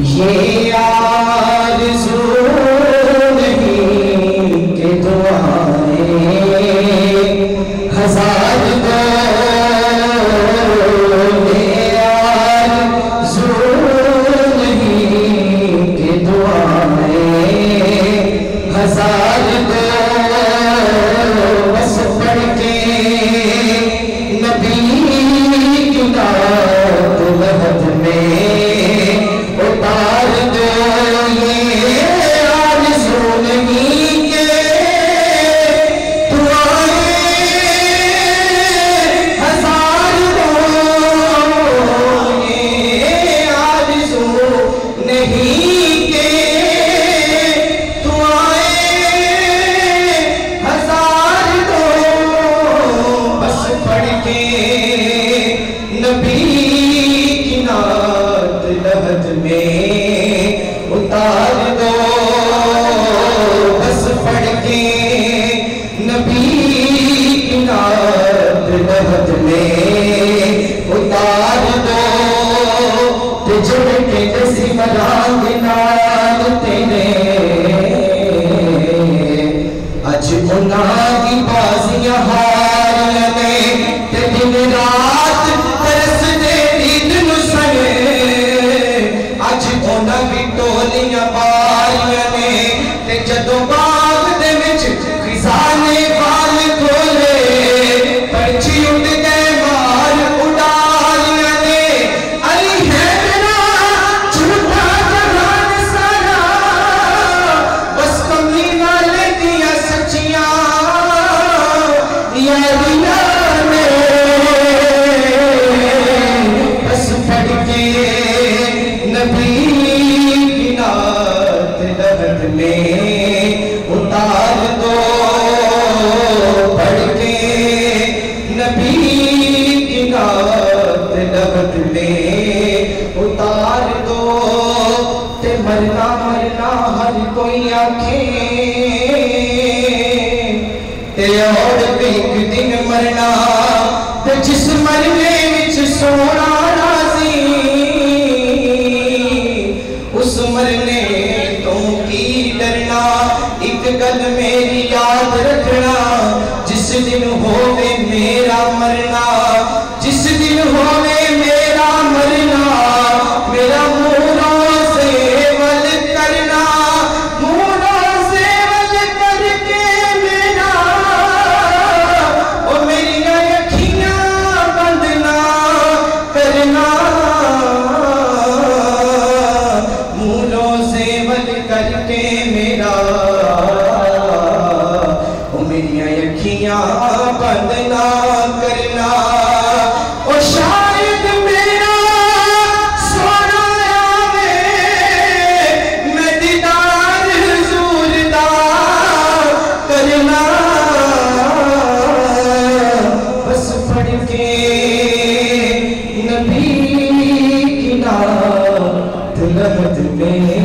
ये आरज़ू नहीं कि दुआएं हजार दो, ये आरज़ू नहीं कि दुआएं हजार दो, बस पढ़ के नबी की नात लहद में उतार दो। ये आरज़ू नहीं के दुआएं हजार दो, ये आरज़ू नहीं के दुआएं हजार दो, बस पढ़ के नबी की नात लहद में उतार दो, बस पढ़ के नबी की नात लहद में उतार दो। ते जुड़ के नसीब राग नाल तेरे अज उन्हां दी बाजियां हारियां ने, ते दिन रात तरसदे दीद नूं सने, अज उन्हां दी टोलियां बारियां ने, ते जदों बाग दे विच खिजाने वाल खोले, पंछी उड़ गए मार उडारियां ने। अली है मेरा झूठा जहान सारा, बस कमली वाले दियां सच्चियां यारियां ने, बस पढ़ के नबी की नात लहद में उतार दो, पढ़ के नबी की नात लहद में उतार दो। ते मरना मरना हर कोई आखे, ते और भी एक दिन मरना, ते जिस मरने विच सोना राजी, उस मरने तो की डरना। एक गल मेरी याद रखना, जिस दिन होवे मेरा मरना, जिस दिन होवे मेरा मरना, मेरा मुँहों से वल करना, मुँहों से वल करके मेरा ओ मेरी अखियां बंद ना करना, मुँहों से वल करके मेरा ओ मेरी अखियां बंद ना करना। ओ शायद मेरा सोना आवे, मैं दीदार हुजूर दा करना, बस पढ़ के नबी की नात लहद में